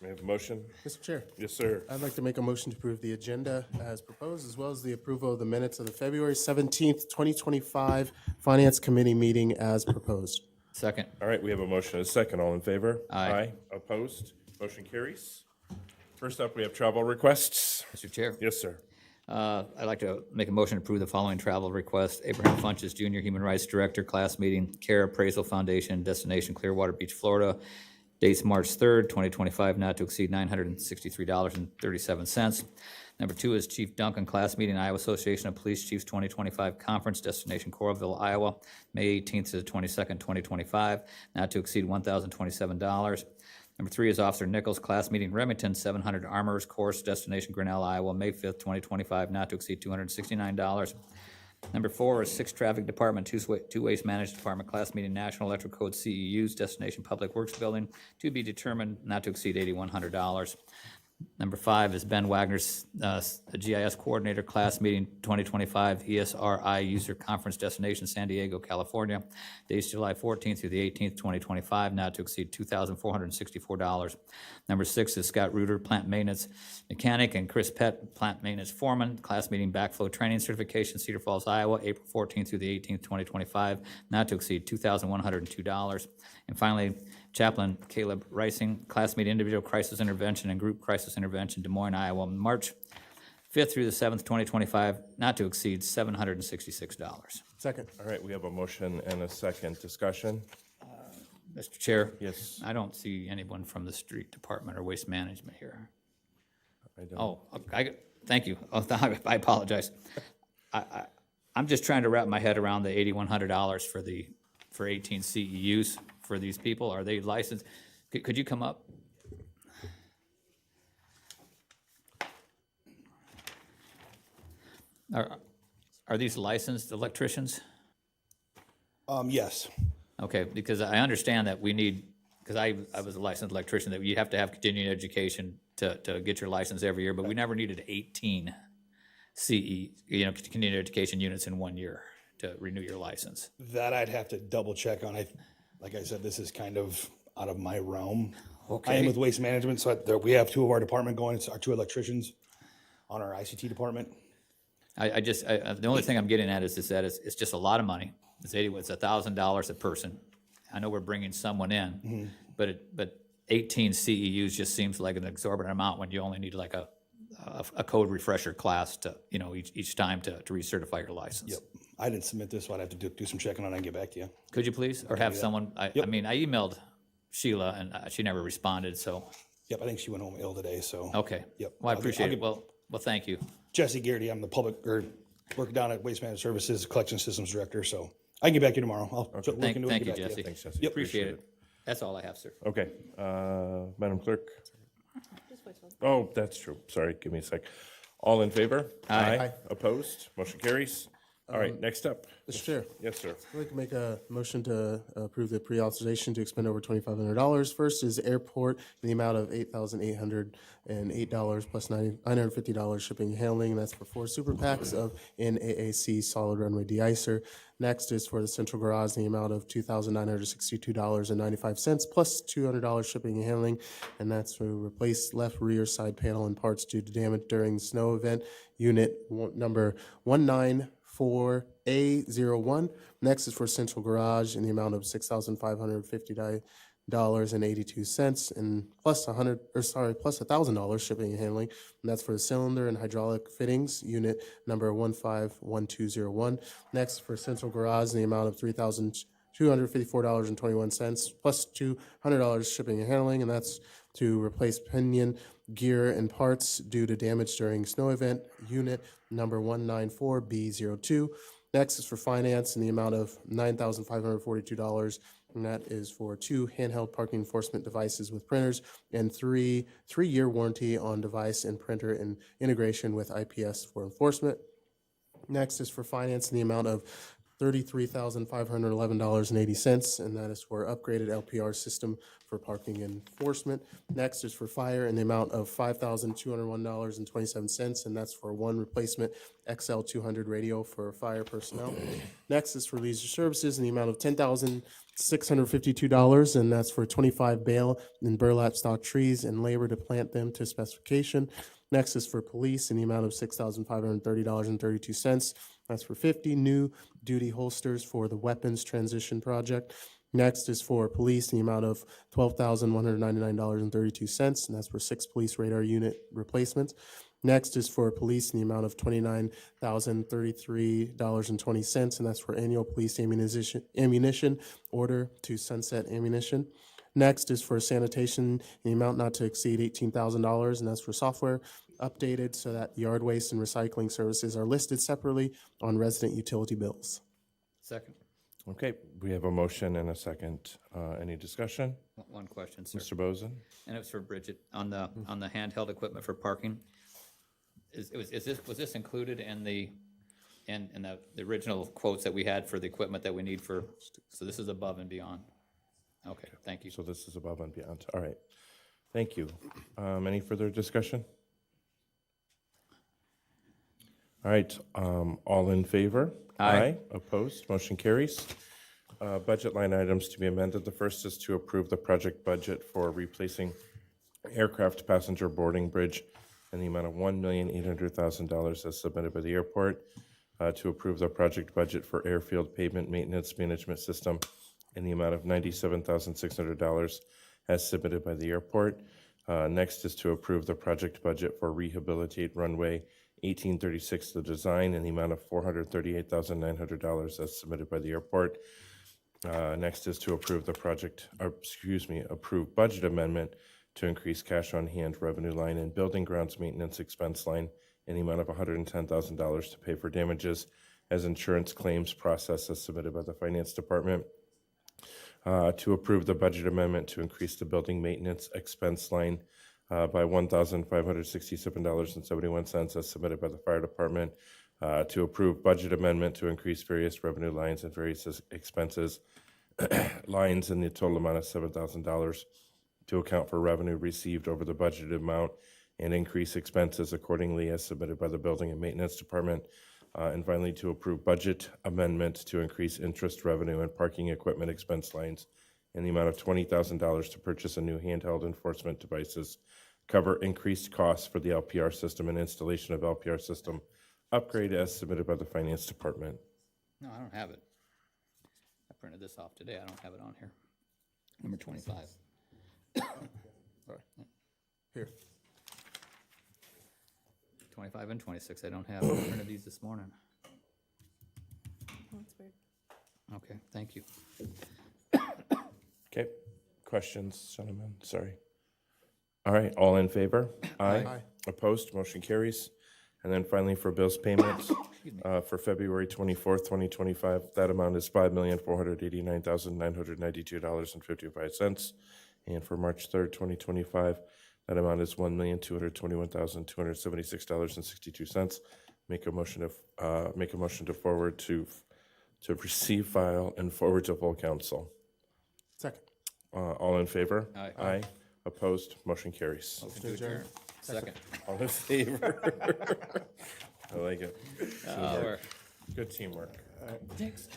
May I have a motion? Mr. Chair, Yes, sir. I'd like to make a motion to approve the agenda as proposed, as well as the approval of the minutes of the February 17th, 2025 Finance Committee meeting as proposed. Second. All right, we have a motion and a second. All in favor? Aye. Opposed? Motion carries. First up, we have travel requests. Mr. Chair, Yes, sir. I'd like to make a motion to approve the following travel requests. Abraham Funches, Jr., Human Rights Director, class meeting, CARE Appraisal Foundation, destination Clearwater Beach, Florida. Dates March 3rd, 2025, not to exceed $963.37. Number 2 is Chief Duncan, class meeting, Iowa Association of Police Chiefs 2025 Conference, destination Coralville, Iowa, May 18th to the 22nd, 2025, not to exceed $1,027. Number 3 is Officer Nichols, class meeting, Remington 700 Armorers Course, destination Grinnell, Iowa, May 5th, 2025, not to exceed $269. Number 4 is 6 Traffic Department, 2 Waste Management Department, class meeting, National Electric Code CEUs, destination Public Works Building, to be determined, not to exceed $8,100. Number 5 is Ben Wagner's GIS Coordinator, class meeting 2025 ESRI User Conference, destination San Diego, California. Dates July 14th through the 18th, 2025, not to exceed $2,464. Number 6 is Scott Reuter, Plant Maintenance Mechanic, and Chris Pett, Plant Maintenance Foreman, class meeting Backflow Training Certification, Cedar Falls, Iowa, April 14th through the 18th, 2025, not to exceed $2,102. And finally, Chaplain Caleb Rising, class meet Individual Crisis Intervention and Group Crisis Intervention, Des Moines, Iowa, March 5th through the 7th, 2025, not to exceed $766. Second. All right, we have a motion and a second. Discussion? Mr. Chair? Yes. I don't see anyone from the Street Department or Waste Management here. I don't. Oh, thank you. Oh, I apologize. I'm just trying to wrap my head around the $8,100 for 18 CEUs for these people. Are they licensed? Could you come up? Are these licensed electricians? Yes. Okay, because I understand that we need, because I was a licensed electrician, that you have to have continuing education to get your license every year, but we never needed 18 continuing education units in 1 year to renew your license. That I'd have to double check on. Like I said, this is kind of out of my realm. Okay. I am with Waste Management, so we have 2 of our department going. It's our 2 electricians on our ICT department. The only thing I'm getting at is that it's just a lot of money. It's $1,000 a person. I know we're bringing someone in, but 18 CEUs just seems like an exorbitant amount when you only need like a code refresher class to, each time to recertify your license. Yep. I didn't submit this, so I'd have to do some checking on it and get back to you. Could you please, or have someone, I emailed Sheila and she never responded, so, Yep, I think she went home ill today, so. okay. Yep. Well, I I'll appreciate it. get- Well, thank you. Jesse Garrity, I'm the working down at Waste Management Services, Collection Systems Director, so I can get back to you tomorrow. I'll look into it and Thank get you, back to Jesse. Thanks, Jesse. Yep. Appreciate it. That's all I have, sir. Okay, Madam Clerk? Oh, that's true. Sorry, give me a sec. All in favor? Aye. Opposed? Motion carries. All right, next up. Mr. Chair, Yes, sir. I'd like to make a motion to approve the pre-authorization to expend over $2,500. First is airport in the amount of $8,808 plus $950 shipping and handling, and that's for 4 super packs of NAAC solid runway de-icer. Next is for the central garage in the amount of $2,962.95 plus $200 shipping and handling, and that's to replace left rear side panel and parts due to damage during the snow event. Unit number 194A01. Next is for central garage in the amount of $6,550.82 and plus $1,000 shipping and handling. And that's for the cylinder and hydraulic fittings, unit number 151201. Next for central garage in the amount of $3,254.21 plus $200 shipping and handling, and that's to replace pinion gear and parts due to damage during snow event, unit number 194B02. Next is for finance in the amount of $9,542, and that is for 2 handheld parking enforcement devices with printers and 3-year warranty on device and printer and integration with IPS for enforcement. Next is for finance in the amount of $33,511.80, and that is for upgraded LPR system for parking enforcement. Next is for fire in the amount of $5,201.27, and that's for one replacement XL200 radio for fire personnel. Next is for leisure services in the amount of $10,652, and that's for 25 bale and burlap stock trees and labor to plant them to specification. Next is for police in the amount of $6,530.32. That's for 50 new duty holsters for the weapons transition project. Next is for police in the amount of $12,199.32, and that's for 6 police radar unit replacements. Next is for police in the amount of $29,033.20, and that's for annual police ammunition order to Sunset Ammunition. Next is for sanitation in the amount not to exceed $18,000, and that's for software updated so that yard waste and recycling services are listed separately on resident utility bills. Second. Okay, we have a motion and a second. Any discussion? One question, sir. Mr. Bozen? And it's for Bridget, on the handheld equipment for parking. Was this included in the original quotes that we had for the equipment that we need for, so this is above and beyond? Okay, thank you. So this is above and beyond. All right. Thank you. Any further discussion? All right, all in favor? Aye. Opposed? Motion carries. Budget line items to be amended. The first is to approve the project budget for replacing aircraft passenger boarding bridge in the amount of $1,800,000 as submitted by the airport. To approve the project budget for airfield pavement maintenance management system in the amount of $97,600 as submitted by the airport. Next is to approve the project budget for rehabilitate runway 1836, the design, in the amount of $438,900 as submitted by the airport. Next is to approve the approve budget amendment to increase cash on hand revenue line and building grounds maintenance expense line in the amount of $110,000 to pay for damages as insurance claims processed as submitted by the finance department. To approve the budget amendment to increase the building maintenance expense line by $1,567.71 as submitted by the fire department. To approve budget amendment to increase various revenue lines and various expenses lines in the total amount of $7,000 to account for revenue received over the budgeted amount and increase expenses accordingly as submitted by the building and maintenance department. And finally, to approve budget amendment to increase interest revenue and parking equipment expense lines in the amount of $20,000 to purchase a new handheld enforcement devices, cover increased costs for the LPR system and installation of LPR system upgrade as submitted by the finance department. No, I don't have it. I printed this off today. I don't have it on here. Number 25. Sorry. Here. 25 and 26, I don't have. I printed these this morning. That's weird. Okay, thank you. Okay, questions, gentlemen? Sorry. All right, all in favor? Aye. Opposed? Motion carries. And then finally, for bills payments, for February 24th, 2025, that amount is $5,489,992.55. And for March 3rd, 2025, that amount is $1,221,276.62. Make a motion to forward to receive, file, and forward to full council. Second. All in favor? Aye. Aye. Opposed? Motion carries. Motion to adjourn. Second. All in favor? I like it. We're- Good teamwork. Thanks.